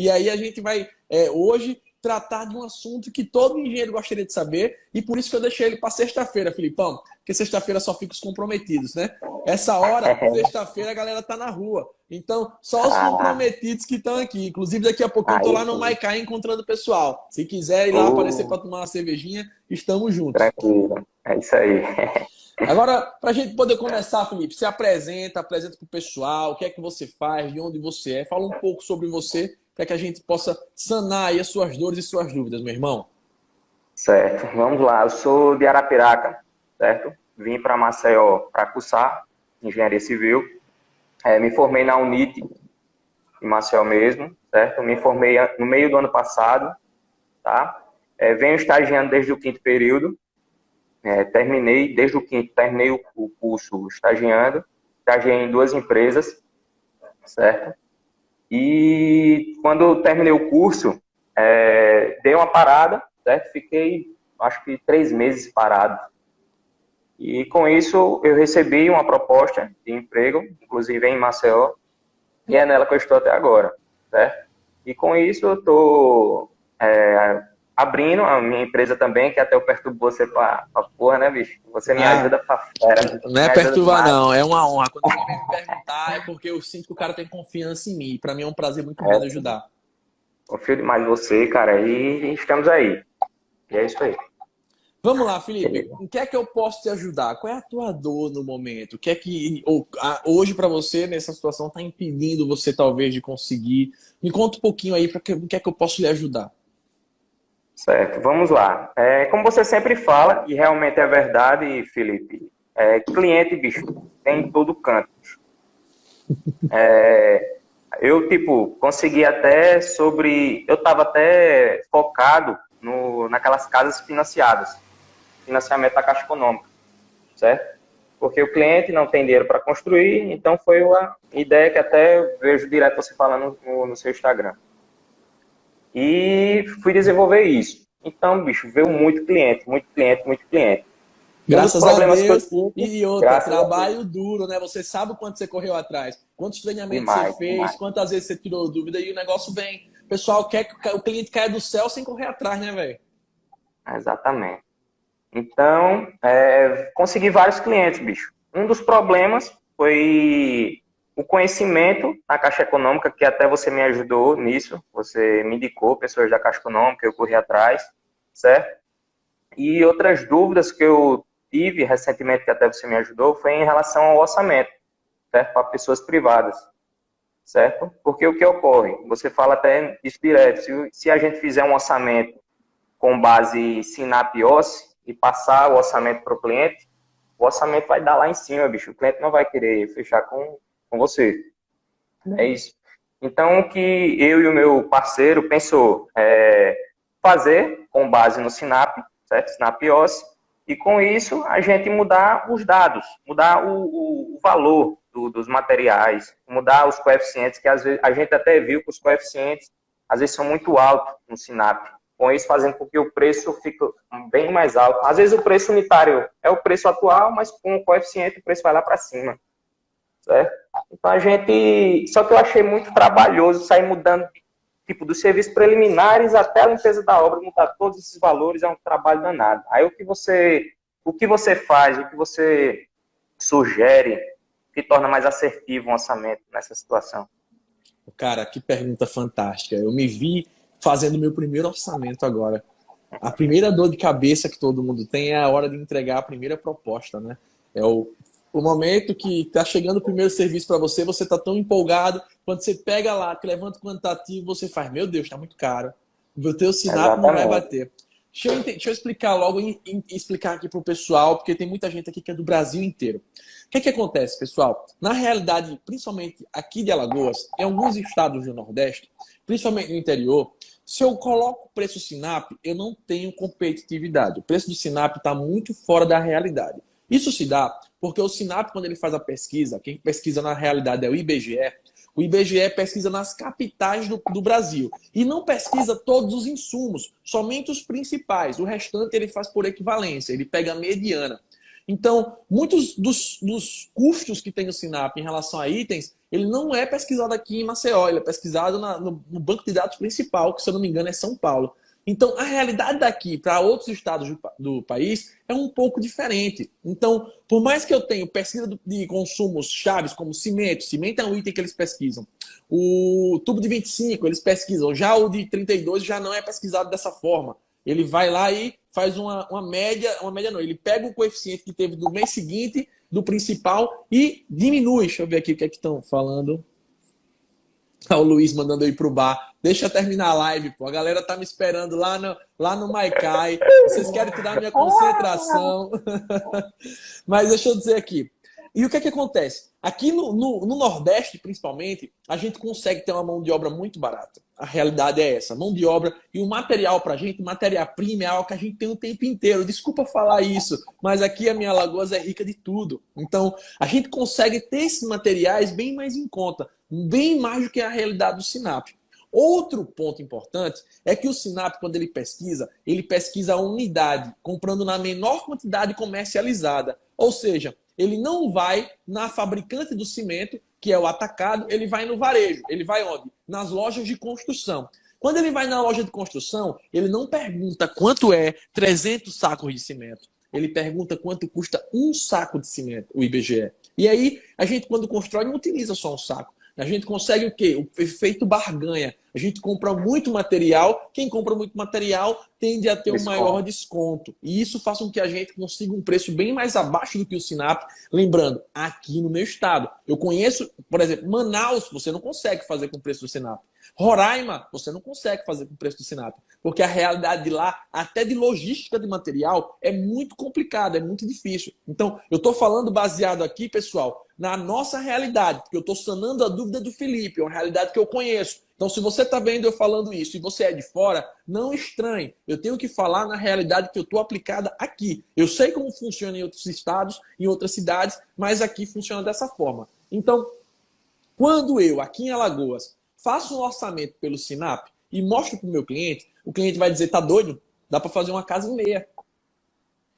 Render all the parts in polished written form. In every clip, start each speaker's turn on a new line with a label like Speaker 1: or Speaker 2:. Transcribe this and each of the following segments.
Speaker 1: E aí a gente vai, hoje, tratar de um assunto que todo engenheiro gostaria de saber, e por isso que eu deixei ele para sexta-feira, Filipão, porque sexta-feira só fica os comprometidos, né? Essa hora, sexta-feira, a galera tá na rua. Então, só os
Speaker 2: Ah,
Speaker 1: comprometidos que estão aqui. Inclusive, daqui a pouquinho eu tô
Speaker 2: aí
Speaker 1: lá no
Speaker 2: sim.
Speaker 1: Maicá encontrando o pessoal. Se quiser ir lá aparecer para tomar uma cervejinha, estamos juntos.
Speaker 2: Tranquilo. É isso aí.
Speaker 1: Agora, para a gente poder começar, Felipe, se apresenta para o pessoal, o que é que você faz, de onde você é. Fala um pouco sobre você, para que a gente possa sanar aí as suas dores e suas dúvidas, meu irmão.
Speaker 2: Certo. Vamos lá. Eu sou de Arapiraca, certo? Vim para Maceió para cursar engenharia civil. Me formei na Unite, em Maceió mesmo, certo? Me formei no meio do ano passado, tá? Venho estagiando desde o quinto período. Terminei, desde o quinto, terminei o curso estagiando. Estagiei em 2 empresas, certo? E quando eu terminei o curso, dei uma parada, certo? Fiquei, acho que 3 meses parado. E com isso, eu recebi uma proposta de emprego, inclusive em Maceió, e é nela que eu estou até agora, certo? E com isso, eu estou abrindo a minha empresa também, que até eu perturbo você pra porra, né, bicho? Você me
Speaker 1: Ah,
Speaker 2: ajuda pra fera,
Speaker 1: não é
Speaker 2: me ajuda
Speaker 1: perturbar,
Speaker 2: demais.
Speaker 1: não. É uma honra. Quando alguém vem me perguntar, é porque eu sinto que o cara tem confiança em mim. Para mim é um prazer muito grande ajudar.
Speaker 2: Confio demais em você, cara, e estamos aí. E é isso aí.
Speaker 1: Vamos lá, Felipe. Em que é que eu posso te ajudar? Qual é a tua dor no momento? O que é que hoje para você, nessa situação, está impedindo você, talvez, de conseguir? Me conta um pouquinho aí, para o que é que eu posso lhe ajudar?
Speaker 2: Certo, vamos lá. Como você sempre fala, e realmente é verdade, Felipe, cliente, bicho, tem em todo canto. Eu, tipo, consegui até sobre... Eu estava até focado naquelas casas financiadas. Financiamento da Caixa Econômica, certo? Porque o cliente não tem dinheiro para construir, então foi uma ideia que até eu vejo direto você falando no seu Instagram. E fui desenvolver isso. Então, bicho, veio muito cliente, muito cliente, muito cliente. Um dos
Speaker 1: Graças a
Speaker 2: problemas que eu
Speaker 1: Deus.
Speaker 2: tive,
Speaker 1: E outra,
Speaker 2: graças a Deus,
Speaker 1: trabalho duro, né? Você sabe o quanto você correu atrás, quantos treinamentos você
Speaker 2: demais,
Speaker 1: fez,
Speaker 2: demais.
Speaker 1: quantas vezes você tirou dúvida e o negócio vem. O pessoal quer que o cliente caia do céu sem correr atrás, né, velho?
Speaker 2: Exatamente. Então, consegui vários clientes, bicho. Um dos problemas foi o conhecimento na Caixa Econômica, que até você me ajudou nisso. Você me indicou pessoas da Caixa Econômica, eu corri atrás, certo? E outras dúvidas que eu tive recentemente, que até você me ajudou, foi em relação ao orçamento, certo? Para pessoas privadas, certo? Porque o que ocorre? Você fala até isso direto. Se a gente fizer um orçamento com base Sinap e OSS e passar o orçamento para o cliente, o orçamento vai dar lá em cima, bicho. O cliente não vai querer fechar com você. É isso. Então, o que eu e o meu parceiro pensou fazer com base no Sinap, certo? Sinap e OSS, e com isso a gente mudar os dados, mudar o valor dos materiais, mudar os coeficientes, que às vezes a gente até viu que os coeficientes às vezes são muito altos no Sinap, com isso fazendo com que o preço fique bem mais alto. Às vezes o preço unitário é o preço atual, mas com o coeficiente o preço vai lá para cima, certo? Então a gente... Só que eu achei muito trabalhoso sair mudando tipo, dos serviços preliminares até a limpeza da obra, mudar todos esses valores, é um trabalho danado. Aí o que você faz, o que você sugere que torna mais assertivo um orçamento nessa situação?
Speaker 1: Cara, que pergunta fantástica. Eu me vi fazendo meu primeiro orçamento agora. A primeira dor de cabeça que todo mundo tem é a hora de entregar a primeira proposta, né? É o momento que tá chegando o primeiro serviço para você, você tá tão empolgado, quando você pega lá, que levanta o quantitativo, você faz, meu Deus, tá muito caro. O teu Sinap não vai
Speaker 2: Exatamente.
Speaker 1: bater. Deixa eu explicar logo e explicar aqui pro pessoal, porque tem muita gente aqui que é do Brasil inteiro. O que é que acontece, pessoal? Na realidade, principalmente aqui de Alagoas, em alguns estados do Nordeste, principalmente no interior, se eu coloco o preço Sinap, eu não tenho competitividade. O preço do Sinap está muito fora da realidade. Isso se dá porque o Sinap, quando ele faz a pesquisa, quem pesquisa na realidade é o IBGE. O IBGE pesquisa nas capitais do Brasil e não pesquisa todos os insumos, somente os principais. O restante ele faz por equivalência, ele pega a mediana. Então, muitos dos custos que tem o Sinap em relação a itens, ele não é pesquisado aqui em Maceió, ele é pesquisado no banco de dados principal, que se eu não me engano é São Paulo. Então, a realidade daqui para outros estados do país é um pouco diferente. Então, por mais que eu tenha pesquisa de consumos chaves, como cimento, cimento é um item que eles pesquisam. O tubo de 25, eles pesquisam. Já o de 32 já não é pesquisado dessa forma. Ele vai lá e faz uma média não, ele pega o coeficiente que teve do mês seguinte, do principal, e diminui. Deixa eu ver aqui o que é que estão falando. O Luiz mandando eu ir pro bar. Deixa eu terminar a live, pô. A galera tá me esperando lá no Maikai. Vocês querem tirar minha concentração. Mas deixa eu dizer aqui. E o que é que acontece? Aqui no Nordeste, principalmente, a gente consegue ter uma mão de obra muito barata. A realidade é essa. Mão de obra e o material pra gente, matéria-prima, é algo que a gente tem o tempo inteiro. Desculpa falar isso, mas aqui a minha Alagoas é rica de tudo. Então, a gente consegue ter esses materiais bem mais em conta. Bem mais do que a realidade do Sinap. Outro ponto importante é que o Sinap, quando ele pesquisa a unidade, comprando na menor quantidade comercializada. Ou seja, ele não vai na fabricante do cimento, que é o atacado, ele vai no varejo. Ele vai onde? Nas lojas de construção. Quando ele vai na loja de construção, ele não pergunta quanto é 300 sacos de cimento. Ele pergunta quanto custa um saco de cimento, o IBGE. E aí, a gente, quando constrói, não utiliza só um saco. A gente consegue o quê? O efeito barganha. A gente compra muito material. Quem compra muito material tende a ter um maior desconto. E isso faz com que a gente consiga um preço bem mais abaixo do que o Sinap. Lembrando, aqui no meu estado. Eu conheço, por exemplo, Manaus, você não consegue fazer com o preço do Sinap. Roraima, você não consegue fazer com o preço do Sinap. Porque a realidade de lá, até de logística de material, é muito complicada, é muito difícil. Então, eu estou falando baseado aqui, pessoal, na nossa realidade, porque eu estou sanando a dúvida do Felipe, é uma realidade que eu conheço. Então, se você está vendo eu falando isso e você é de fora, não estranhe. Eu tenho que falar na realidade que eu estou aplicada aqui. Eu sei como funciona em outros estados, em outras cidades, mas aqui funciona dessa forma. Então, quando eu, aqui em Alagoas, faço um orçamento pelo Sinap e mostro para o meu cliente, o cliente vai dizer, tá doido? Dá para fazer uma casa e meia.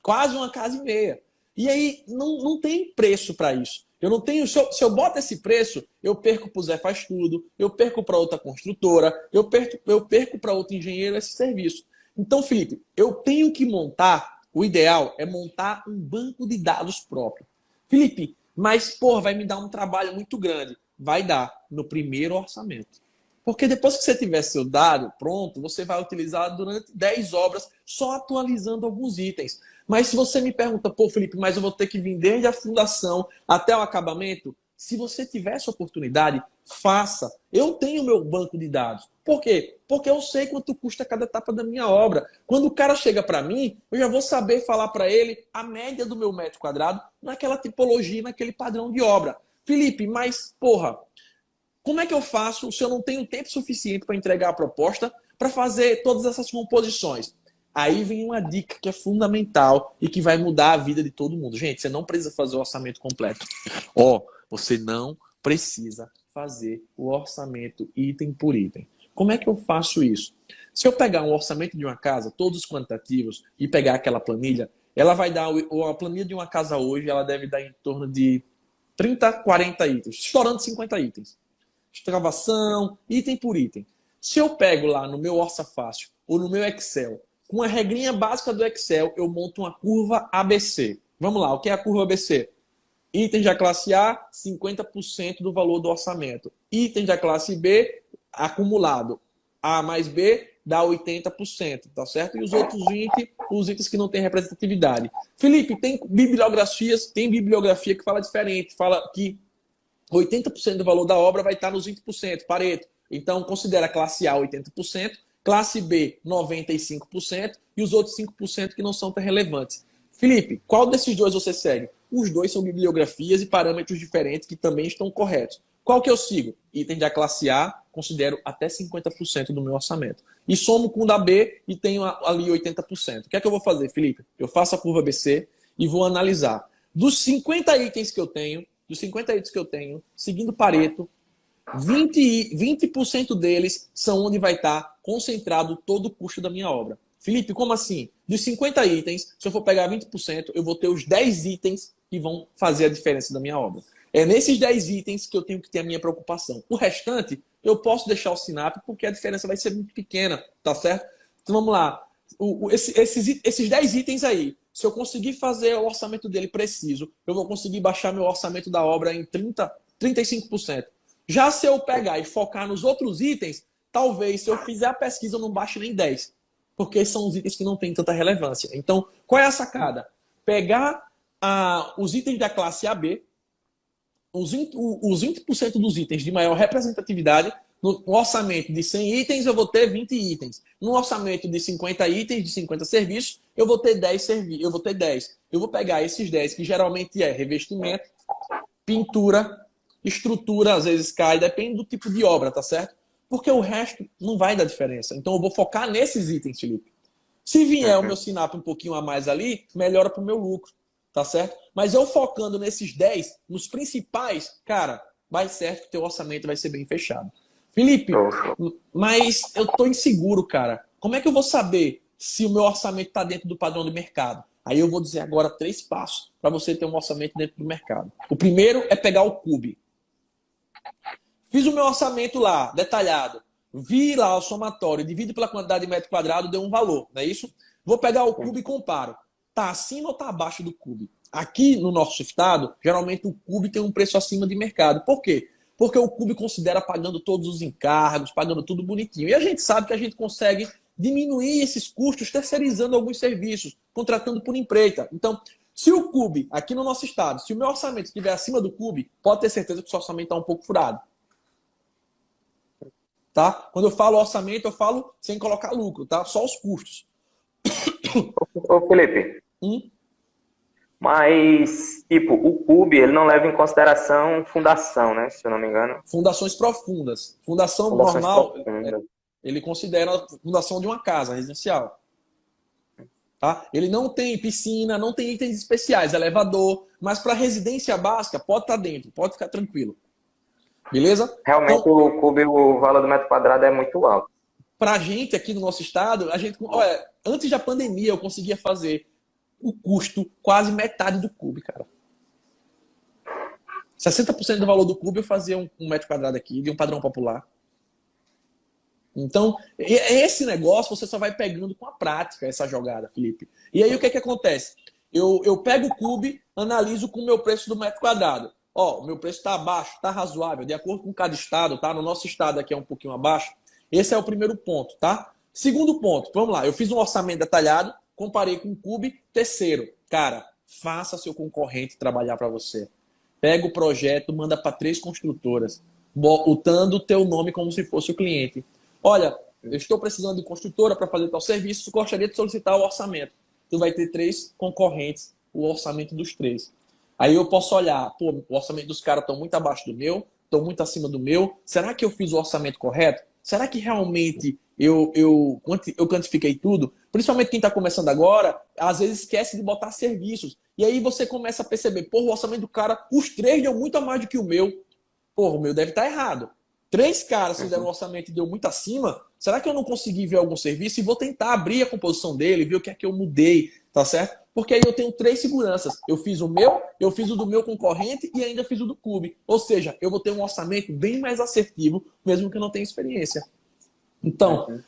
Speaker 1: Quase uma casa e meia. E aí, não tem preço para isso. Eu não tenho. Se eu boto esse preço, eu perco para o Zé Faz Tudo, eu perco para outra construtora, eu perco para outro engenheiro esse serviço. Então, Felipe, eu tenho que montar. O ideal é montar um banco de dados próprio. Felipe, mas, porra, vai me dar um trabalho muito grande. Vai dar no primeiro orçamento. Porque depois que você tiver seu dado pronto, você vai utilizar durante 10 obras só atualizando alguns itens. Mas se você me pergunta, pô, Felipe, mas eu vou ter que vir desde a fundação até o acabamento? Se você tiver essa oportunidade, faça. Eu tenho meu banco de dados. Por quê? Porque eu sei quanto custa cada etapa da minha obra. Quando o cara chega para mim, eu já vou saber falar para ele a média do meu metro quadrado naquela tipologia, naquele padrão de obra. Felipe, mas, porra, como é que eu faço se eu não tenho tempo suficiente para entregar a proposta para fazer todas essas composições? Aí vem uma dica que é fundamental e que vai mudar a vida de todo mundo. Gente, você não precisa fazer o orçamento completo. Você não precisa fazer o orçamento item por item. Como é que eu faço isso? Se eu pegar um orçamento de uma casa, todos os quantitativos, e pegar aquela planilha, ela vai dar, a planilha de uma casa hoje, ela deve dar em torno de 30, 40 itens, estourando 50 itens. Escavação, item por item. Se eu pego lá no meu Orça Fácil ou no meu Excel, com a regrinha básica do Excel, eu monto uma curva ABC. Vamos lá, o que é a curva ABC? Itens da classe A, 50% do valor do orçamento. Itens da classe B, acumulado. A mais B dá 80%, tá certo? E os outros 20%, os itens que não têm representatividade. Felipe, tem bibliografia que fala diferente, fala que 80% do valor da obra vai estar nos 20%, Pareto. Então, considera a classe A 80%, classe B 95% e os outros 5% que não são tão relevantes. Felipe, qual desses dois você segue? Os dois são bibliografias e parâmetros diferentes que também estão corretos. Qual que eu sigo? Item da classe A, considero até 50% do meu orçamento. E somo com o da B e tenho ali 80%. O que é que eu vou fazer, Felipe? Eu faço a curva ABC e vou analisar. Dos 50 itens que eu tenho, seguindo Pareto, 20% deles são onde vai estar concentrado todo o custo da minha obra. Felipe, como assim? Dos 50 itens, se eu for pegar 20%, eu vou ter os 10 itens que vão fazer a diferença da minha obra. É nesses 10 itens que eu tenho que ter a minha preocupação. O restante, eu posso deixar o SINAP porque a diferença vai ser muito pequena, tá certo? Então vamos lá. Esses 10 itens aí, se eu conseguir fazer o orçamento dele preciso, eu vou conseguir baixar meu orçamento da obra em 35%. Já se eu pegar e focar nos outros itens, talvez, se eu fizer a pesquisa, eu não baixe nem 10%. Porque são os itens que não têm tanta relevância. Então, qual é a sacada? Pegar os itens da classe AB, os 20% dos itens de maior representatividade. No orçamento de 100 itens, eu vou ter 20 itens. No orçamento de 50 itens, de 50 serviços, eu vou ter 10 serviços. Eu vou ter 10. Eu vou pegar esses 10, que geralmente é revestimento, pintura, estrutura, às vezes cai, depende do tipo de obra, tá certo? Porque o resto não vai dar diferença. Então eu vou focar nesses itens, Felipe. Se vier o meu SINAP um pouquinho a mais ali, melhora para o meu lucro, tá certo? Mas eu focando nesses 10, nos principais, cara, vai certo que o teu orçamento vai ser bem fechado. Felipe, mas eu tô inseguro, cara. Como é que eu vou saber se o meu orçamento está dentro do padrão do mercado? Aí eu vou dizer agora 3 passos para você ter um orçamento dentro do mercado. O primeiro é pegar o CUB. Fiz o meu orçamento lá, detalhado. Vi lá o somatório, divido pela quantidade de metro quadrado, deu um valor, não é isso? Vou pegar o CUB e comparo. Tá acima ou tá abaixo do CUB? Aqui no nosso estado, geralmente o CUB tem um preço acima de mercado. Por quê? Porque o CUB considera pagando todos os encargos, pagando tudo bonitinho. E a gente sabe que a gente consegue diminuir esses custos terceirizando alguns serviços, contratando por empreita. Então, se o CUB, aqui no nosso estado, se o meu orçamento estiver acima do CUB, pode ter certeza que o seu orçamento está um pouco furado. Tá? Quando eu falo orçamento, eu falo sem colocar lucro, tá? Só os custos.
Speaker 2: Ô, Felipe, mas, tipo, o CUB, ele não leva em consideração fundação, né? Se eu não me engano.
Speaker 1: Fundações profundas. Fundação
Speaker 2: Fundações
Speaker 1: normal,
Speaker 2: profundas.
Speaker 1: ele considera a fundação de uma casa residencial. Tá? Ele não tem piscina, não tem itens especiais, elevador, mas para residência básica, pode estar dentro, pode ficar tranquilo. Beleza?
Speaker 2: Realmente,
Speaker 1: Então,
Speaker 2: o CUB, o valor do metro quadrado é muito alto.
Speaker 1: pra gente aqui no nosso estado, olha, antes da pandemia eu conseguia fazer o custo quase metade do CUB, cara. 60% do valor do CUB eu fazia um metro quadrado aqui, de um padrão popular. Então, esse negócio você só vai pegando com a prática, essa jogada, Felipe. E aí o que que acontece? Eu pego o CUB, analiso com o meu preço do metro quadrado. Ó, o meu preço está abaixo, está razoável, de acordo com cada estado, tá? No nosso estado aqui é um pouquinho abaixo. Esse é o primeiro ponto, tá? Segundo ponto, vamos lá. Eu fiz um orçamento detalhado, comparei com o CUB. Terceiro, cara, faça seu concorrente trabalhar para você. Pega o projeto, manda para 3 construtoras, botando o teu nome como se fosse o cliente. Olha, eu estou precisando de construtora para fazer tal serviço, gostaria de solicitar o orçamento. Tu vai ter 3 concorrentes, o orçamento dos 3. Aí eu posso olhar, pô, o orçamento dos caras estão muito abaixo do meu, estão muito acima do meu. Será que eu fiz o orçamento correto? Será que realmente eu quantifiquei tudo? Principalmente quem está começando agora, às vezes esquece de botar serviços. E aí você começa a perceber, pô, o orçamento do cara, os 3 deu muito a mais do que o meu. Pô, o meu deve estar errado. 3 caras fizeram um orçamento e deu muito acima. Será que eu não consegui ver algum serviço? E vou tentar abrir a composição dele, ver o que é que eu mudei, tá certo? Porque aí eu tenho 3 seguranças. Eu fiz o meu, eu fiz o do meu concorrente e ainda fiz o do CUB. Ou seja, eu vou ter um orçamento bem mais assertivo, mesmo que eu não tenha experiência. Então,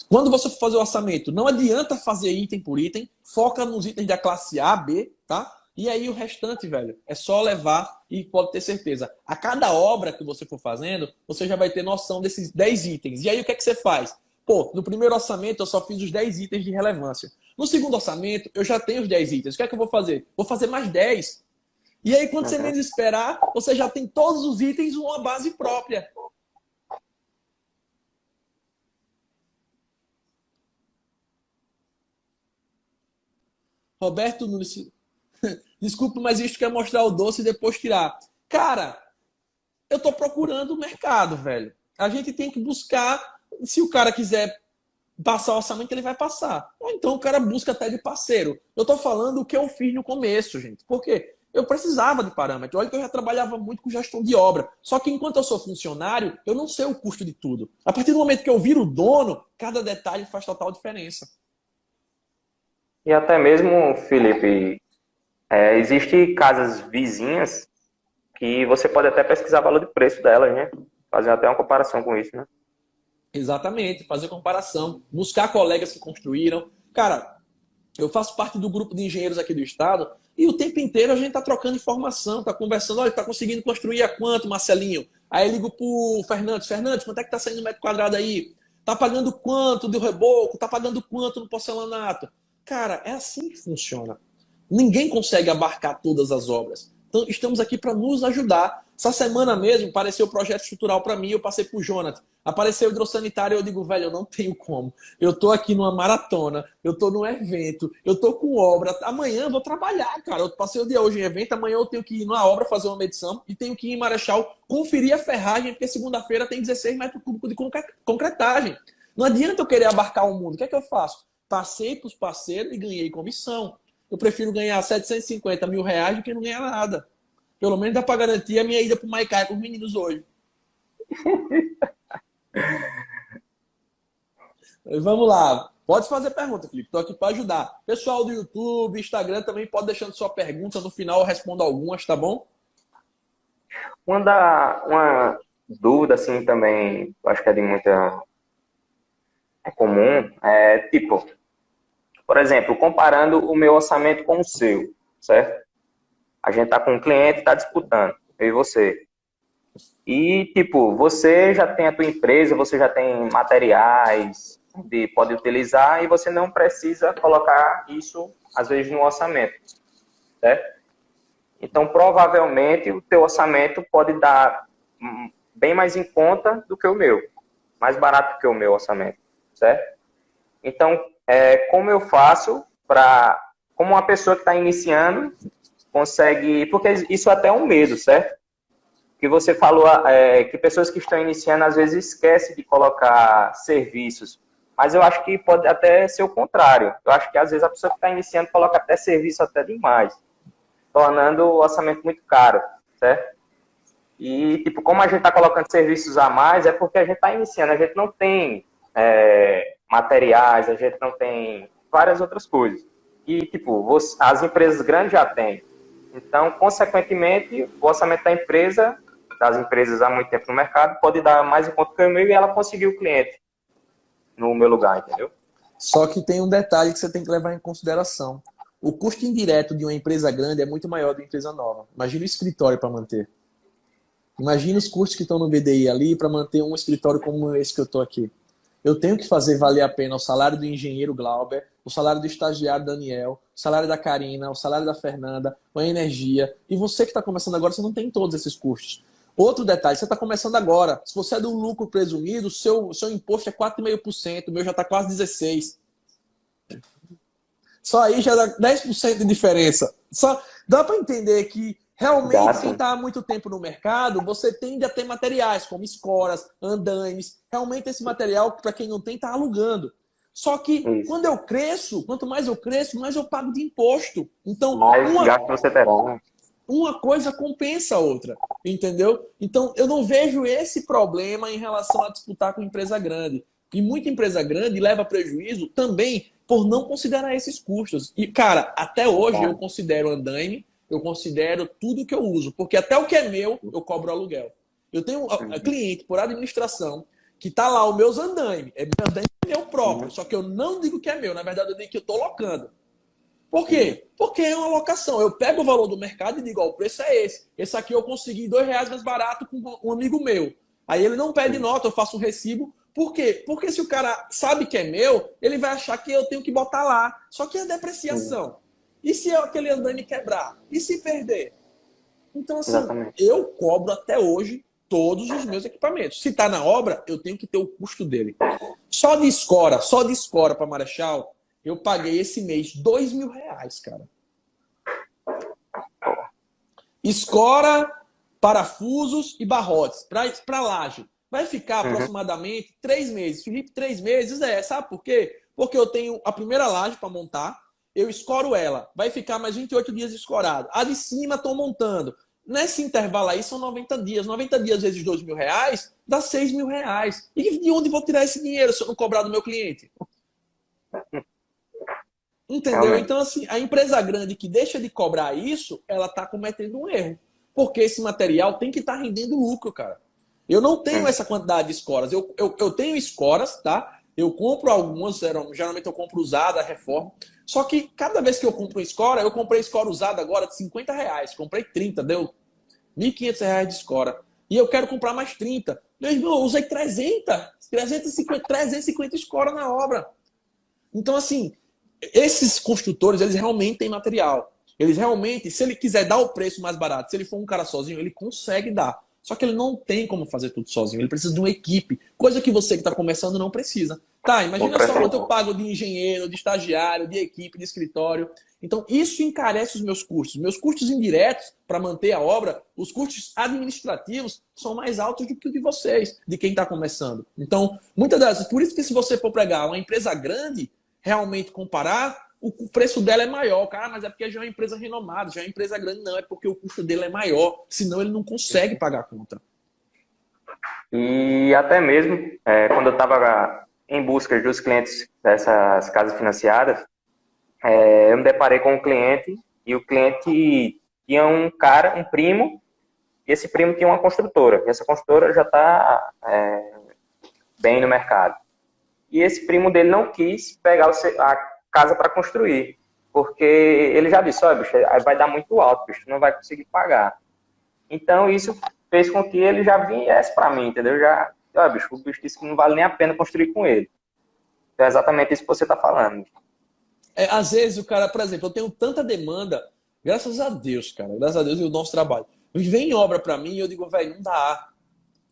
Speaker 1: quando você for fazer o orçamento, não adianta fazer item por item, foca nos itens da classe A, B, tá? E aí o restante, velho, é só levar e pode ter certeza. A cada obra que você for fazendo, você já vai ter noção desses 10 itens. E aí o que é que você faz? Pô, no primeiro orçamento eu só fiz os 10 itens de relevância. No segundo orçamento eu já tenho os 10 itens. O que é que eu vou fazer? Vou fazer mais 10. E aí quando você menos esperar, você já tem todos os itens uma base própria. Roberto Nunes, desculpa, mas isto quer mostrar o doce e depois tirar. Cara, eu tô procurando o mercado, velho. A gente tem que buscar, se o cara quiser passar o orçamento, ele vai passar. Ou então o cara busca até de parceiro. Eu tô falando o que eu fiz no começo, gente. Por quê? Eu precisava de parâmetro. Olha que eu já trabalhava muito com gestão de obra. Só que enquanto eu sou funcionário, eu não sei o custo de tudo. A partir do momento que eu viro dono, cada detalhe faz total diferença.
Speaker 2: E até mesmo, Felipe, existe casas vizinhas que você pode até pesquisar o valor de preço delas, né? Fazer até uma comparação com isso, né?
Speaker 1: Exatamente, fazer comparação, buscar colegas que construíram. Cara, eu faço parte do grupo de engenheiros aqui do estado e o tempo inteiro a gente está trocando informação, está conversando. Olha, está conseguindo construir a quanto, Marcelinho? Aí eu ligo pro Fernandes. Fernandes, quanto é que está saindo o metro quadrado aí? Tá pagando quanto do reboco? Tá pagando quanto no porcelanato? Cara, é assim que funciona. Ninguém consegue abarcar todas as obras. Então, estamos aqui para nos ajudar. Essa semana mesmo, apareceu o projeto estrutural para mim, eu passei para o Jonathan. Apareceu o hidrossanitário, eu digo, velho, eu não tenho como. Eu tô aqui numa maratona, eu tô num evento, eu tô com obra. Amanhã eu vou trabalhar, cara. Eu passei o dia hoje em evento, amanhã eu tenho que ir numa obra fazer uma medição e tenho que ir em Marechal conferir a ferragem, porque segunda-feira tem 16 metros cúbicos de concretagem. Não adianta eu querer abarcar o mundo. O que é que eu faço? Passei para os parceiros e ganhei comissão. Eu prefiro ganhar 750 mil reais do que não ganhar nada. Pelo menos dá para garantir a minha ida para o Maicai com os meninos hoje. Vamos lá. Pode fazer pergunta, Felipe. Estou aqui para ajudar. Pessoal do YouTube, Instagram também pode deixando sua pergunta. No final eu respondo algumas, tá bom?
Speaker 2: Uma dúvida, assim, também, eu acho que é de muita... É comum, tipo, por exemplo, comparando o meu orçamento com o seu, certo? A gente tá com um cliente, tá disputando, eu e você. E, tipo, você já tem a tua empresa, você já tem materiais de pode utilizar e você não precisa colocar isso, às vezes, no orçamento, certo? Então, provavelmente, o teu orçamento pode dar bem mais em conta do que o meu, mais barato que o meu orçamento, certo? Então, como eu faço para, como uma pessoa que está iniciando, consegue, porque isso até é um medo, certo? Que você falou que pessoas que estão iniciando às vezes esquecem de colocar serviços, mas eu acho que pode até ser o contrário. Eu acho que às vezes a pessoa que está iniciando coloca até serviço até demais, tornando o orçamento muito caro, certo? E, tipo, como a gente está colocando serviços a mais, é porque a gente está iniciando, a gente não tem materiais, a gente não tem várias outras coisas. E, tipo, as empresas grandes já têm. Então, consequentemente, o orçamento da empresa, das empresas há muito tempo no mercado, pode dar mais em conta que o meu e ela conseguir o cliente no meu lugar, entendeu?
Speaker 1: Só que tem um detalhe que você tem que levar em consideração. O custo indireto de uma empresa grande é muito maior do que uma empresa nova. Imagina o escritório para manter. Imagina os custos que estão no BDI ali para manter um escritório como esse que eu estou aqui. Eu tenho que fazer valer a pena o salário do engenheiro Glauber, o salário do estagiário Daniel, o salário da Karina, o salário da Fernanda, a energia. E você que está começando agora, você não tem todos esses custos. Outro detalhe, você está começando agora. Se você é do lucro presumido, o seu imposto é 4,5%, o meu já está quase 16%. Só aí já dá 10% de diferença. Só dá para entender que realmente quem está há muito tempo no mercado, você tende a ter materiais como escoras, andaimes. Realmente esse material, para quem não tem, está alugando. Só que quando eu cresço, quanto mais eu cresço, mais eu pago de imposto. Então,
Speaker 2: mais gasto você terá, né?
Speaker 1: Uma coisa compensa a outra, entendeu? Então, eu não vejo esse problema em relação a disputar com empresa grande. E muita empresa grande leva prejuízo também por não considerar esses custos. E, cara, até hoje eu considero andaime, eu considero tudo que eu uso, porque até o que é meu, eu cobro aluguel. Eu tenho cliente por administração que tá lá, os meus andaime, é meu andaime meu próprio, só que eu não digo que é meu, na verdade eu digo que eu tô locando. Por quê? Porque é uma locação. Eu pego o valor do mercado e digo, ó, o preço é esse. Esse aqui eu consegui R$2 mais barato com um amigo meu. Aí ele não pede nota, eu faço um recibo. Por quê? Porque se o cara sabe que é meu, ele vai achar que eu tenho que botar lá. Só que é depreciação. E se aquele andame quebrar? E se perder? Então, assim, eu cobro até hoje todos os meus equipamentos. Se está na obra, eu tenho que ter o custo dele. Só de escora para Marechal, eu paguei esse mês R$2.000, cara. Escora, parafusos e barrotes para laje. Vai ficar aproximadamente 3 meses. Felipe, 3 meses sabe por quê? Porque eu tenho a primeira laje para montar, eu escoro ela. Vai ficar mais 28 dias escorado. A de cima estou montando. Nesse intervalo aí são 90 dias. 90 dias vezes R$2.000 dá R$6.000. E de onde vou tirar esse dinheiro se eu não cobrar do meu cliente? Entendeu?
Speaker 2: realmente.
Speaker 1: Então, assim, a empresa grande que deixa de cobrar isso, ela está cometendo um erro. Porque esse material tem que estar rendendo lucro, cara. Eu não tenho
Speaker 2: Sim.
Speaker 1: essa quantidade de escoras. Eu tenho escoras, tá? Eu compro algumas, geralmente eu compro usada, reforma. Só que cada vez que eu compro uma escora, eu comprei escora usada agora de R$ 50. Comprei 30, deu R$ 1.500 de escora. E eu quero comprar mais 30. Meu irmão, eu usei 350 escoras na obra. Então, assim, esses construtores, eles realmente têm material. Eles realmente, se ele quiser dar o preço mais barato, se ele for um cara sozinho, ele consegue dar. Só que ele não tem como fazer tudo sozinho. Ele precisa de uma equipe. Coisa que você que está começando não precisa. Tá,
Speaker 2: Não
Speaker 1: imagina só quanto eu
Speaker 2: precisa.
Speaker 1: pago de engenheiro, de estagiário, de equipe, de escritório. Então, isso encarece os meus custos. Meus custos indiretos para manter a obra, os custos administrativos são mais altos do que o de vocês, de quem está começando. Então, muitas das vezes, por isso que se você for pregar uma empresa grande, realmente comparar, o preço dela é maior. Cara, mas é porque já é uma empresa renomada, já é uma empresa grande. Não, é porque o custo dele é maior. Senão ele não consegue pagar a conta.
Speaker 2: E até mesmo, quando eu estava em busca dos clientes dessas casas financiadas, eu me deparei com um cliente, e o cliente tinha um cara, um primo, e esse primo tinha uma construtora. E essa construtora já está bem no mercado. E esse primo dele não quis pegar a casa para construir, porque ele já disse, olha, bicho, vai dar muito alto, bicho, não vai conseguir pagar. Então, isso fez com que ele já viesse para mim, entendeu? Já, olha, bicho, o bicho disse que não vale nem a pena construir com ele. Então, é exatamente isso que você está falando.
Speaker 1: Às vezes o cara, por exemplo, eu tenho tanta demanda, graças a Deus, cara, graças a Deus e o nosso trabalho. Vem obra para mim e eu digo, velho, não dá.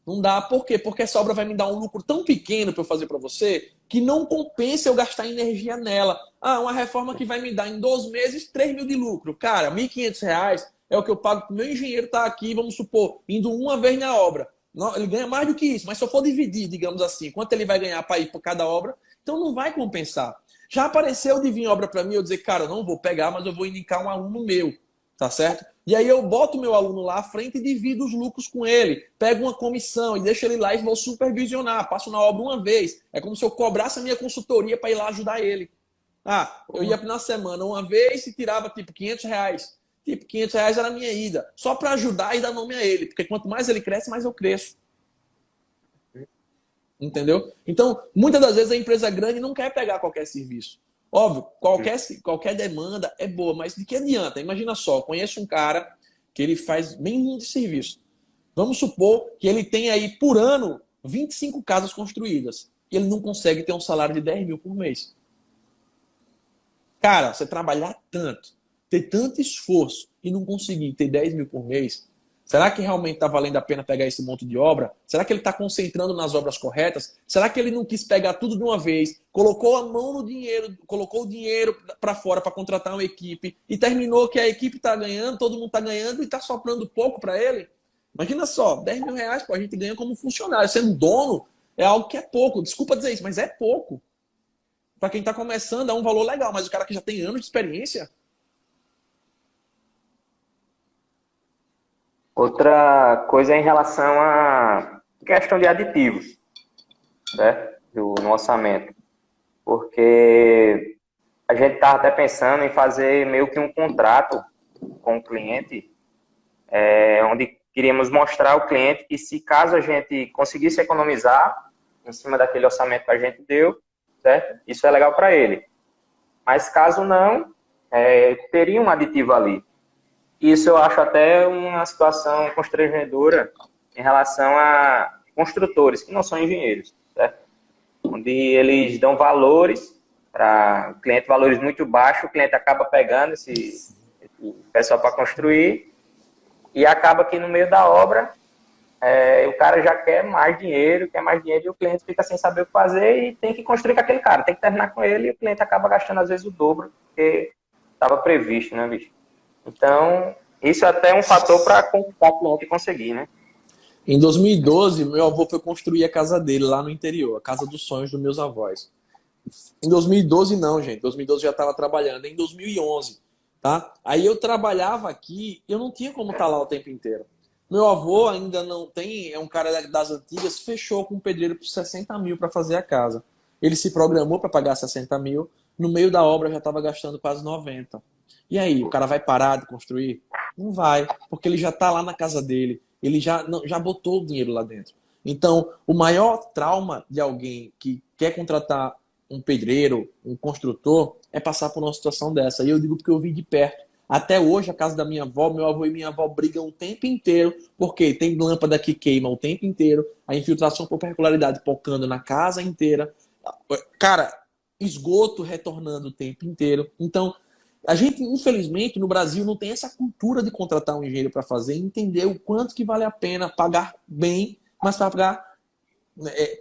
Speaker 1: Não dá, por quê? Porque essa obra vai me dar um lucro tão pequeno para eu fazer para você que não compensa eu gastar energia nela. Ah, uma reforma que vai me dar em 12 meses 3 mil de lucro. Cara, R$ 1.500 é o que eu pago para o meu engenheiro estar aqui, vamos supor, indo uma vez na obra. Não, ele ganha mais do que isso, mas se eu for dividir, digamos assim, quanto ele vai ganhar para ir por cada obra, então não vai compensar. Já apareceu de vir obra para mim, eu dizer, cara, eu não vou pegar, mas eu vou indicar um aluno meu, tá certo? E aí eu boto meu aluno lá à frente e divido os lucros com ele. Pego uma comissão e deixo ele lá e vou supervisionar. Passo na obra uma vez. É como se eu cobrasse a minha consultoria para ir lá ajudar ele. Ah, eu ia na semana uma vez e tirava tipo R$ 500. Tipo, R$ 500 era a minha ida. Só para ajudar e dar nome a ele. Porque quanto mais ele cresce, mais eu cresço. Entendeu? Então, muitas das vezes a empresa grande não quer pegar qualquer serviço. Óbvio, qualquer demanda é boa, mas de que adianta? Imagina só, eu conheço um cara que ele faz bem muito serviço. Vamos supor que ele tem aí, por ano, 25 casas construídas. E ele não consegue ter um salário de 10 mil por mês. Cara, você trabalhar tanto, ter tanto esforço e não conseguir ter 10 mil por mês, será que realmente está valendo a pena pegar esse monte de obra? Será que ele está concentrando nas obras corretas? Será que ele não quis pegar tudo de uma vez, colocou a mão no dinheiro, colocou o dinheiro para fora para contratar uma equipe e terminou que a equipe está ganhando, todo mundo está ganhando e está soprando pouco para ele? Imagina só, R$ 10.000 pô, a gente ganha como funcionário. Sendo dono é algo que é pouco. Desculpa dizer isso, mas é pouco. Para quem está começando é um valor legal, mas o cara que já tem anos de experiência...
Speaker 2: Outra coisa é em relação à questão de aditivos, certo? No orçamento. Porque a gente está até pensando em fazer meio que um contrato com o cliente, onde queríamos mostrar ao cliente que se caso a gente conseguisse economizar em cima daquele orçamento que a gente deu, certo? Isso é legal para ele. Mas caso não, teria um aditivo ali. Isso eu acho até uma situação constrangedora em relação a construtores que não são engenheiros, certo? Onde eles dão valores para o cliente, valores muito baixos, o cliente acaba pegando esse pessoal para construir e acaba que no meio da obra o cara já quer mais dinheiro e o cliente fica sem saber o que fazer e tem que construir com aquele cara, tem que terminar com ele e o cliente acaba gastando às vezes o dobro que estava previsto, né, bicho? Então, isso até é um fator para conquistar o cliente e conseguir, né?
Speaker 1: Em 2012, meu avô foi construir a casa dele lá no interior, a casa dos sonhos dos meus avós. Em 2012 não, gente. Em 2012 já estava trabalhando. Em 2011, tá? Aí eu trabalhava aqui, eu não tinha como estar lá o tempo inteiro. Meu avô ainda não tem, é um cara das antigas, fechou com um pedreiro por 60 mil para fazer a casa. Ele se programou para pagar 60 mil, no meio da obra já estava gastando quase 90. E aí, o cara vai parar de construir? Não vai, porque ele já está lá na casa dele, ele já botou o dinheiro lá dentro. Então, o maior trauma de alguém que quer contratar um pedreiro, um construtor, é passar por uma situação dessa. E eu digo porque eu vi de perto. Até hoje, a casa da minha avó, meu avô e minha avó brigam o tempo inteiro, porque tem lâmpada que queima o tempo inteiro, a infiltração por percularidade pocando na casa inteira. Cara, esgoto retornando o tempo inteiro. Então, a gente, infelizmente, no Brasil não tem essa cultura de contratar um engenheiro para fazer e entender o quanto que vale a pena pagar bem, mas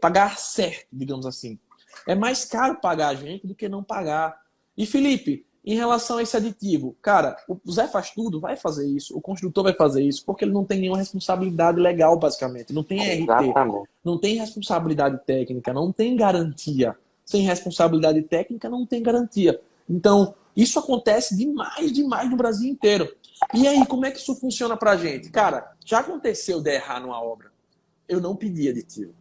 Speaker 1: pagar certo, digamos assim. É mais caro pagar a gente do que não pagar. E, Felipe, em relação a esse aditivo, cara, o Zé Faz Tudo vai fazer isso, o construtor vai fazer isso, porque ele não tem nenhuma responsabilidade legal, basicamente. Não tem RT,
Speaker 2: Exatamente.
Speaker 1: não tem responsabilidade técnica, não tem garantia. Sem responsabilidade técnica, não tem garantia. Então, isso acontece demais no Brasil inteiro. E aí, como é que isso funciona pra gente? Cara, já aconteceu de errar numa obra. Eu não pedi aditivo.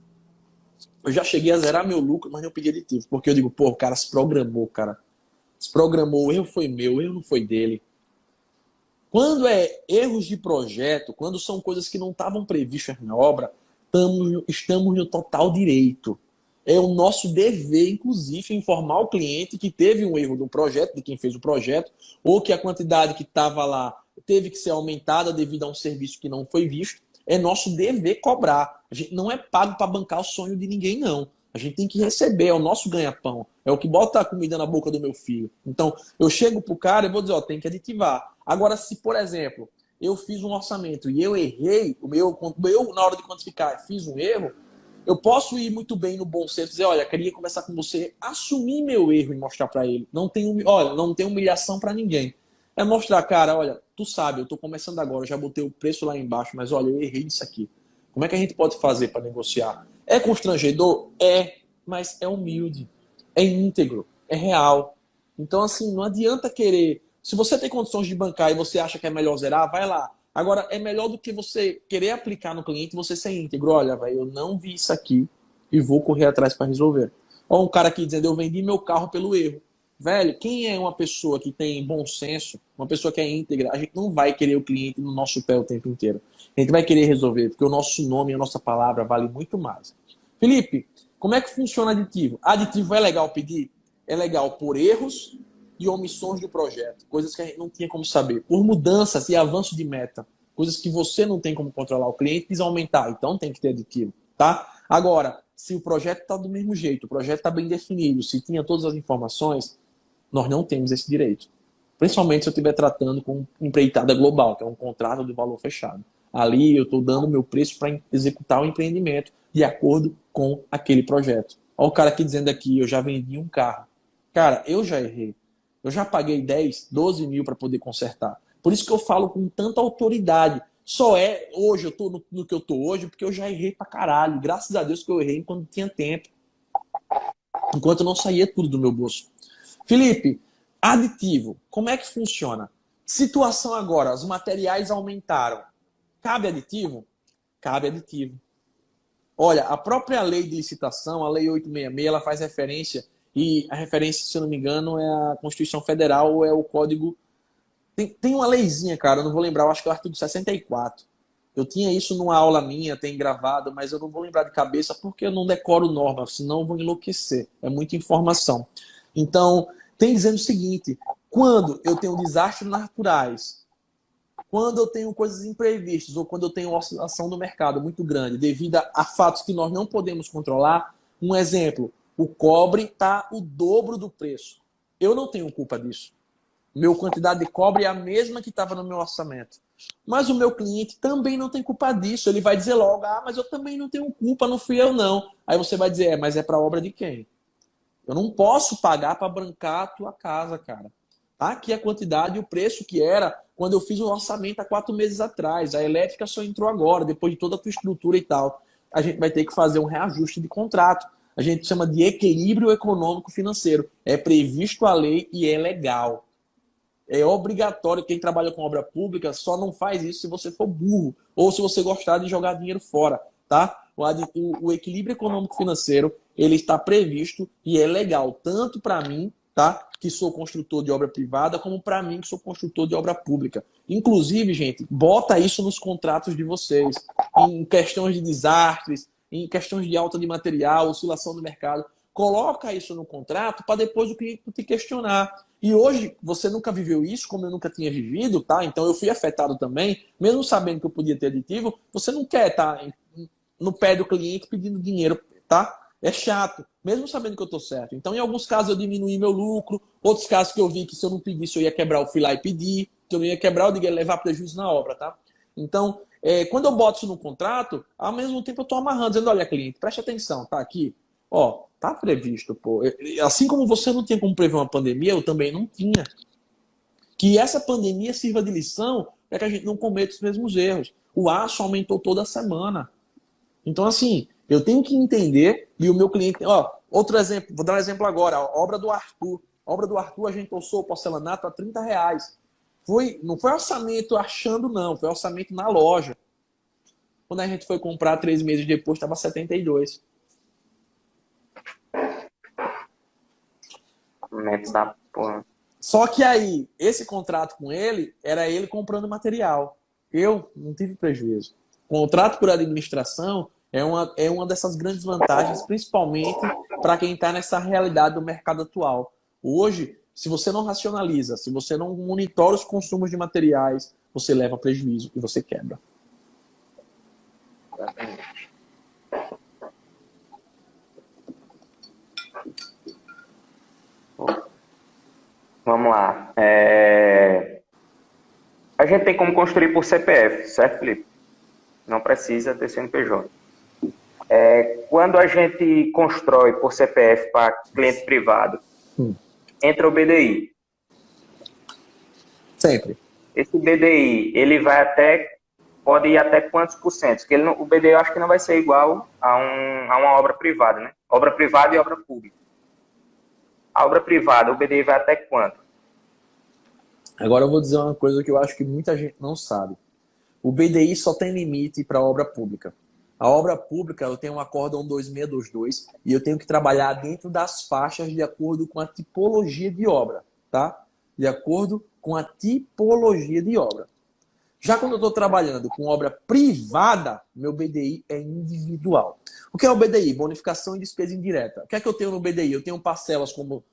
Speaker 1: Eu já cheguei a zerar meu lucro, mas não pedi aditivo. Porque eu digo, pô, o cara se programou, cara. Se programou, o erro foi meu, o erro não foi dele. Quando é erros de projeto, quando são coisas que não estavam previstas na obra, estamos no total direito. É o nosso dever, inclusive, informar o cliente que teve um erro do projeto, de quem fez o projeto, ou que a quantidade que estava lá teve que ser aumentada devido a um serviço que não foi visto. É nosso dever cobrar. A gente não é pago para bancar o sonho de ninguém, não. A gente tem que receber, é o nosso ganha-pão. É o que bota a comida na boca do meu filho. Então, eu chego pro cara e vou dizer, ó, tem que aditivar. Agora, se, por exemplo, eu fiz um orçamento e eu errei, eu na hora de quantificar, fiz um erro, eu posso ir muito bem no bom senso e dizer, olha, queria conversar com você, assumir meu erro e mostrar para ele. Não tem humilhação para ninguém. É mostrar, cara, olha, tu sabe, eu tô começando agora, eu já botei o preço lá embaixo, mas olha, eu errei isso aqui. Como é que a gente pode fazer para negociar? É constrangedor? É, mas é humilde, é íntegro, é real. Então, assim, não adianta querer. Se você tem condições de bancar e você acha que é melhor zerar, vai lá. Agora, é melhor do que você querer aplicar no cliente você ser íntegro. Olha, velho, eu não vi isso aqui e vou correr atrás para resolver. Ou um cara aqui dizendo, eu vendi meu carro pelo erro. Velho, quem é uma pessoa que tem bom senso, uma pessoa que é íntegra, a gente não vai querer o cliente no nosso pé o tempo inteiro. A gente vai querer resolver, porque o nosso nome e a nossa palavra vale muito mais. Felipe, como é que funciona aditivo? Aditivo é legal pedir? É legal por erros e omissões do projeto, coisas que a gente não tinha como saber. Por mudanças e avanço de meta, coisas que você não tem como controlar. O cliente quis aumentar, então tem que ter aditivo, tá? Agora, se o projeto está do mesmo jeito, o projeto está bem definido, se tinha todas as informações, nós não temos esse direito. Principalmente se eu estiver tratando com empreitada global, que é um contrato de valor fechado. Ali eu estou dando meu preço para executar o empreendimento de acordo com aquele projeto. Olha o cara aqui dizendo aqui, eu já vendi um carro. Cara, eu já errei. Eu já paguei 10, 12 mil para poder consertar. Por isso que eu falo com tanta autoridade. Só hoje, eu estou no que eu estou hoje, porque eu já errei pra caralho. Graças a Deus que eu errei enquanto tinha tempo. Enquanto não saía tudo do meu bolso. Felipe, aditivo, como é que funciona? Situação agora, os materiais aumentaram. Cabe aditivo? Cabe aditivo. Olha, a própria lei de licitação, a lei 866, ela faz referência, e a referência, se eu não me engano, é a Constituição Federal ou é o Código... Tem uma leizinha, cara, eu não vou lembrar, eu acho que é o artigo 64. Eu tinha isso numa aula minha, tem gravado, mas eu não vou lembrar de cabeça porque eu não decoro norma, senão eu vou enlouquecer. É muita informação. Então, tem dizendo o seguinte, quando eu tenho desastres naturais, quando eu tenho coisas imprevistas ou quando eu tenho oscilação do mercado muito grande devido a fatos que nós não podemos controlar, um exemplo, o cobre está o dobro do preço. Eu não tenho culpa disso. Meu quantidade de cobre é a mesma que estava no meu orçamento. Mas o meu cliente também não tem culpa disso. Ele vai dizer logo, mas eu também não tenho culpa, não fui eu não. Aí você vai dizer, mas é para obra de quem? Eu não posso pagar para brancar a tua casa, cara. Tá aqui a quantidade e o preço que era quando eu fiz o orçamento há 4 meses atrás. A elétrica só entrou agora, depois de toda a tua estrutura e tal. A gente vai ter que fazer um reajuste de contrato. A gente chama de equilíbrio econômico-financeiro. É previsto a lei e é legal. É obrigatório, quem trabalha com obra pública só não faz isso se você for burro ou se você gostar de jogar dinheiro fora, tá? O equilíbrio econômico-financeiro, ele está previsto e é legal tanto para mim tá? Que sou construtor de obra privada, como para mim que sou construtor de obra pública. Inclusive, gente, bota isso nos contratos de vocês, em questões de desastres, em questões de alta de material, oscilação do mercado. Coloca isso no contrato para depois o cliente te questionar. E hoje, você nunca viveu isso, como eu nunca tinha vivido, tá? Então eu fui afetado também, mesmo sabendo que eu podia ter aditivo, você não quer estar no pé do cliente pedindo dinheiro, tá? É chato, mesmo sabendo que eu estou certo. Então, em alguns casos, eu diminuí meu lucro. Outros casos que eu vi que se eu não pedisse, eu ia quebrar, eu fui lá e pedi. Que eu não ia quebrar, eu ia levar prejuízo na obra, tá? Então, quando eu boto isso no contrato, ao mesmo tempo eu estou amarrando, dizendo, olha, cliente, preste atenção, tá aqui. Ó, tá previsto, pô. Assim como você não tinha como prever uma pandemia, eu também não tinha. Que essa pandemia sirva de lição para que a gente não cometa os mesmos erros. O aço aumentou toda semana. Então, assim, eu tenho que entender e o meu cliente... Ó, outro exemplo, vou dar um exemplo agora. A obra do Arthur. A obra do Arthur, a gente orçou o porcelanato a R$30. Não foi orçamento achando, não. Foi orçamento na loja. Quando a gente foi comprar 3 meses depois, estava 72.
Speaker 2: Aumentos da porra.
Speaker 1: Só que aí, esse contrato com ele, era ele comprando material. Eu não tive prejuízo. Contrato por administração é uma dessas grandes vantagens, principalmente para quem está nessa realidade do mercado atual. Hoje, se você não racionaliza, se você não monitora os consumos de materiais, você leva prejuízo e você quebra.
Speaker 2: Exatamente. Vamos lá. A gente tem como construir por CPF, certo, Felipe? Não precisa ter CNPJ. Quando a gente constrói por CPF para cliente privado, entra o BDI.
Speaker 1: Sempre.
Speaker 2: Esse BDI, ele pode ir até quantos por cento? Porque o BDI eu acho que não vai ser igual a uma obra privada, né? Obra privada e obra pública. A obra privada, o BDI vai até quanto?
Speaker 1: Agora eu vou dizer uma coisa que eu acho que muita gente não sabe. O BDI só tem limite para a obra pública. A obra pública, eu tenho um acórdão 2622 e eu tenho que trabalhar dentro das faixas de acordo com a tipologia de obra, tá? De acordo com a tipologia de obra. Já quando eu estou trabalhando com obra privada, meu BDI é individual. O que é o BDI? Bonificação e despesa indireta. O que é que eu tenho no BDI? Eu tenho parcelas como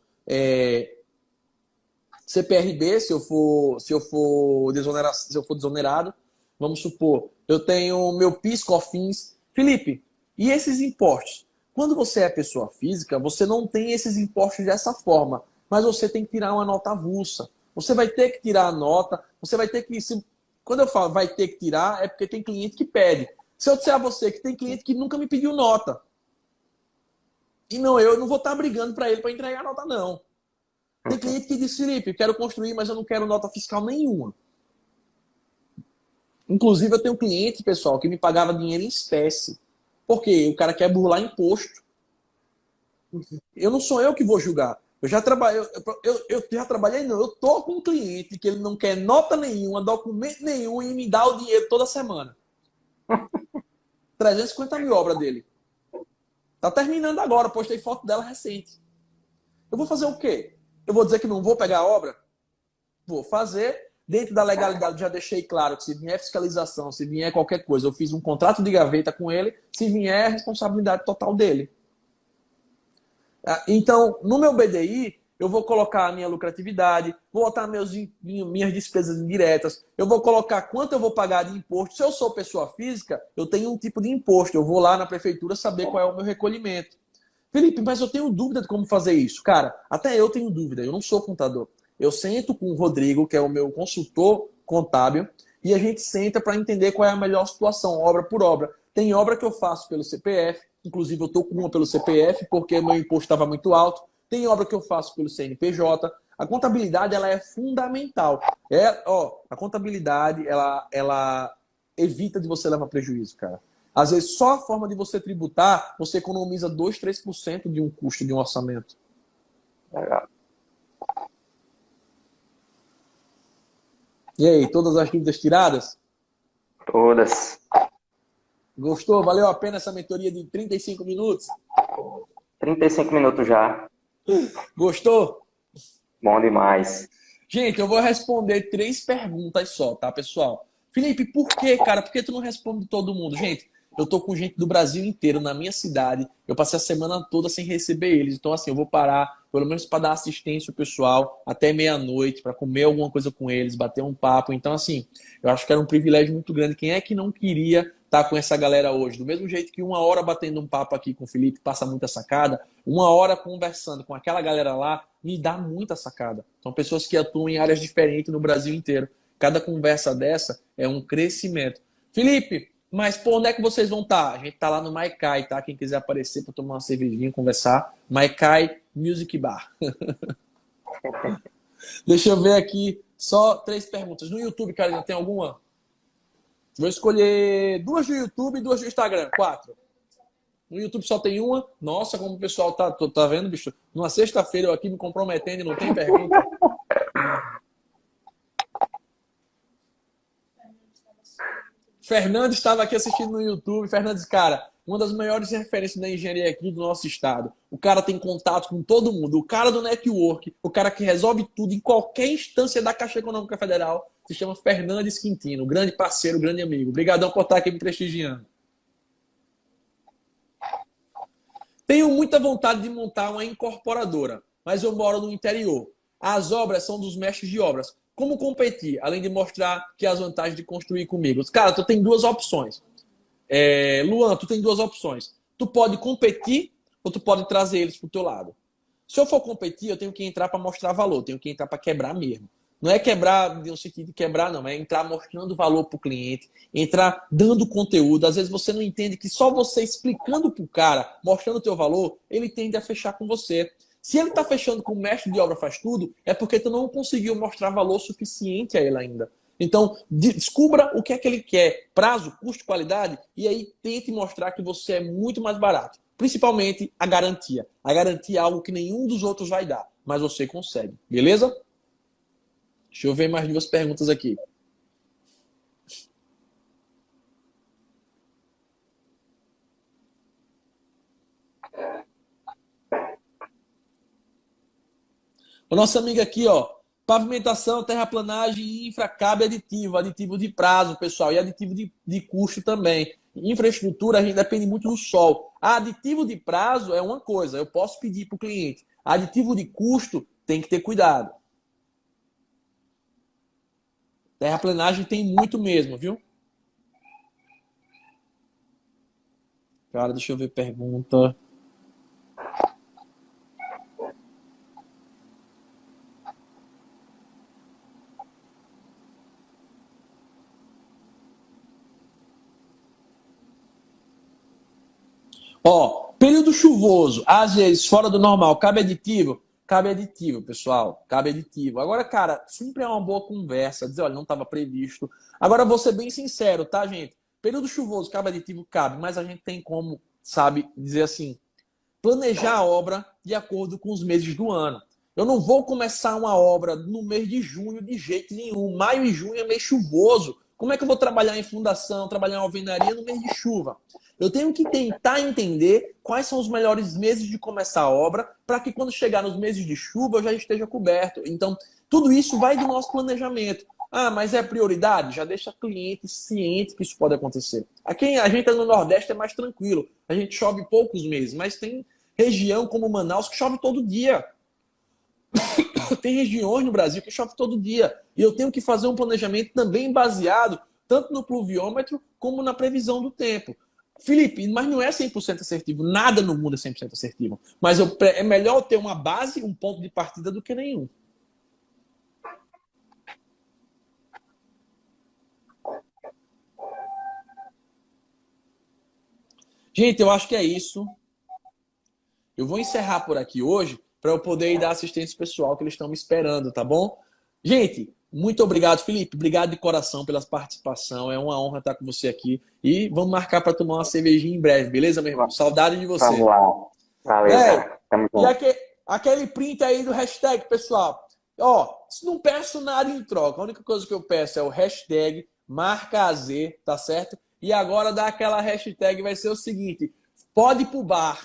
Speaker 1: CPRB, se eu for desonerado. Vamos supor, eu tenho meu PIS, COFINS. Felipe, e esses impostos? Quando você é pessoa física, você não tem esses impostos dessa forma, mas você tem que tirar uma nota avulsa. Você vai ter que tirar a nota, você vai ter que... Quando eu falo vai ter que tirar, é porque tem cliente que pede. Se eu disser a você que tem cliente que nunca me pediu nota, e não, eu não vou estar brigando para ele para entregar a nota, não. Tem cliente que diz, Felipe, quero construir, mas eu não quero nota fiscal nenhuma. Inclusive, eu tenho um cliente, pessoal, que me pagava dinheiro em espécie. Porque o cara quer burlar imposto. Eu não sou eu que vou julgar. Eu já trabalhei, não. Eu tô com um cliente que ele não quer nota nenhuma, documento nenhum e me dá o dinheiro toda semana. 350 mil obra dele. Tá terminando agora, postei foto dela recente. Eu vou fazer o quê? Eu vou dizer que não vou pegar a obra? Vou fazer. Dentro da legalidade, já deixei claro que se vier fiscalização, se vier qualquer coisa, eu fiz um contrato de gaveta com ele, se vier, é responsabilidade total dele. Então, no meu BDI, eu vou colocar a minha lucratividade, vou botar minhas despesas indiretas, eu vou colocar quanto eu vou pagar de imposto. Se eu sou pessoa física, eu tenho um tipo de imposto. Eu vou lá na prefeitura saber qual é o meu recolhimento. Felipe, mas eu tenho dúvida de como fazer isso. Cara, até eu tenho dúvida, eu não sou contador. Eu sento com o Rodrigo, que é o meu consultor contábil, e a gente senta para entender qual é a melhor situação, obra por obra. Tem obra que eu faço pelo CPF, inclusive eu estou com uma pelo CPF, porque meu imposto estava muito alto. Tem obra que eu faço pelo CNPJ. A contabilidade ela é fundamental. A contabilidade ela evita de você levar prejuízo, cara. Às vezes, só a forma de você tributar, você economiza 2, 3% de um custo de um orçamento.
Speaker 2: Legal.
Speaker 1: E aí, todas as dúvidas tiradas?
Speaker 2: Todas.
Speaker 1: Gostou? Valeu a pena essa mentoria de 35 minutos?
Speaker 2: 35 minutos já.
Speaker 1: Gostou?
Speaker 2: Bom demais.
Speaker 1: Gente, eu vou responder 3 perguntas só, tá, pessoal? Felipe, por que, cara? Por que tu não responde todo mundo? Gente, eu tô com gente do Brasil inteiro na minha cidade. Eu passei a semana toda sem receber eles. Então, assim, eu vou parar, pelo menos para dar assistência ao pessoal, até meia-noite, para comer alguma coisa com eles, bater um papo. Então, assim, eu acho que era um privilégio muito grande. Quem é que não queria estar com essa galera hoje? Do mesmo jeito que 1 hora batendo um papo aqui com o Felipe passa muita sacada, 1 hora conversando com aquela galera lá me dá muita sacada. São pessoas que atuam em áreas diferentes no Brasil inteiro. Cada conversa dessa é um crescimento. Felipe, mas por onde é que vocês vão estar? A gente tá lá no Maikai, tá? Quem quiser aparecer para tomar uma cervejinha, conversar. Maikai Music Bar. Deixa eu ver aqui. Só 3 perguntas. No YouTube, Carolina, tem alguma? Vou escolher 2 do YouTube e 2 do Instagram. 4. No YouTube só tem uma. Nossa, como o pessoal tá vendo, bicho? Numa sexta-feira eu aqui me comprometendo e não tem pergunta. Fernando estava aqui assistindo no YouTube. Fernandes, cara, uma das maiores referências da engenharia aqui do nosso estado. O cara tem contato com todo mundo. O cara do network, o cara que resolve tudo em qualquer instância da Caixa Econômica Federal, se chama Fernandes Quintino. Grande parceiro, grande amigo. Obrigadão por estar aqui me prestigiando. Tenho muita vontade de montar uma incorporadora, mas eu moro no interior. As obras são dos mestres de obras. Como competir, além de mostrar que as vantagens de construir comigo? Cara, tu tem 2 opções. Luan, tu tem 2 opções. Tu pode competir ou tu pode trazer eles pro teu lado. Se eu for competir, eu tenho que entrar para mostrar valor, tenho que entrar para quebrar mesmo. Não é quebrar no sentido de quebrar, não. É entrar mostrando valor para o cliente, entrar dando conteúdo. Às vezes você não entende que só você explicando para o cara, mostrando o teu valor, ele tende a fechar com você. Se ele está fechando com o mestre de obra faz tudo, é porque tu não conseguiu mostrar valor suficiente a ele ainda. Então, descubra o que é que ele quer, prazo, custo, qualidade, e aí tente mostrar que você é muito mais barato. Principalmente a garantia. A garantia é algo que nenhum dos outros vai dar, mas você consegue. Beleza? Deixa eu ver mais 2 perguntas aqui. O nosso amigo aqui, ó. Pavimentação, terraplanagem e infra cabe aditivo. Aditivo de prazo, pessoal. E aditivo de custo também. Infraestrutura, a gente depende muito do sol. Aditivo de prazo é uma coisa. Eu posso pedir para o cliente. Aditivo de custo, tem que ter cuidado. Terraplanagem tem muito mesmo, viu? Cara, deixa eu ver pergunta. Ó, período chuvoso, às vezes fora do normal, cabe aditivo? Cabe aditivo, pessoal. Cabe aditivo. Agora, cara, sempre é uma boa conversa. Dizer, olha, não estava previsto. Agora, vou ser bem sincero, tá, gente? Período chuvoso, cabe aditivo? Cabe. Mas a gente tem como, sabe, dizer assim, planejar a obra de acordo com os meses do ano. Eu não vou começar uma obra no mês de junho de jeito nenhum. Maio e junho é mês chuvoso. Como é que eu vou trabalhar em fundação, trabalhar em alvenaria no mês de chuva? Eu tenho que tentar entender quais são os melhores meses de começar a obra para que quando chegar nos meses de chuva eu já esteja coberto. Então, tudo isso vai do nosso planejamento. Ah, mas é prioridade? Já deixa o cliente ciente que isso pode acontecer. Aqui a gente no Nordeste é mais tranquilo. A gente chove poucos meses, mas tem região como Manaus que chove todo dia. Tem regiões no Brasil que chove todo dia. E eu tenho que fazer um planejamento também baseado tanto no pluviômetro como na previsão do tempo. Felipe, mas não é 100% assertivo. Nada no mundo é 100% assertivo. Mas é melhor ter uma base, um ponto de partida do que nenhum. Gente, eu acho que é isso. Eu vou encerrar por aqui hoje para eu poder ir dar assistência pessoal que eles estão me esperando, tá bom? Gente, muito obrigado, Felipe. Obrigado de coração pela participação. É uma honra estar com você aqui. E vamos marcar para tomar uma cervejinha em breve, beleza, meu irmão? Saudade de você.
Speaker 2: Vamos lá. Valeu, cara. Tamo junto.
Speaker 1: E aquele print aí do hashtag, pessoal. Ó, não peço nada em troca. A única coisa que eu peço é o hashtag marcaaz, tá certo? E agora dá aquela hashtag, vai ser o seguinte: pode ir pro bar.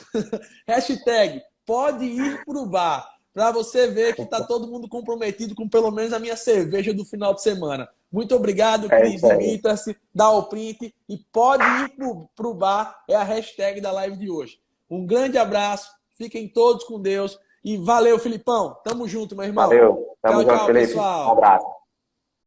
Speaker 1: Hashtag pode ir pro bar. para você ver que está todo mundo comprometido com pelo menos a minha cerveja do final de semana. Muito obrigado, Cris. Divirta-se, dá o print e pode ir para o bar, é a hashtag da live de hoje. Um grande abraço, fiquem todos com Deus e valeu, Filipão. Tamo junto, meu irmão.
Speaker 2: Valeu, tamo junto,
Speaker 1: tchau,
Speaker 2: Felipe.
Speaker 1: pessoal.
Speaker 2: Um abraço.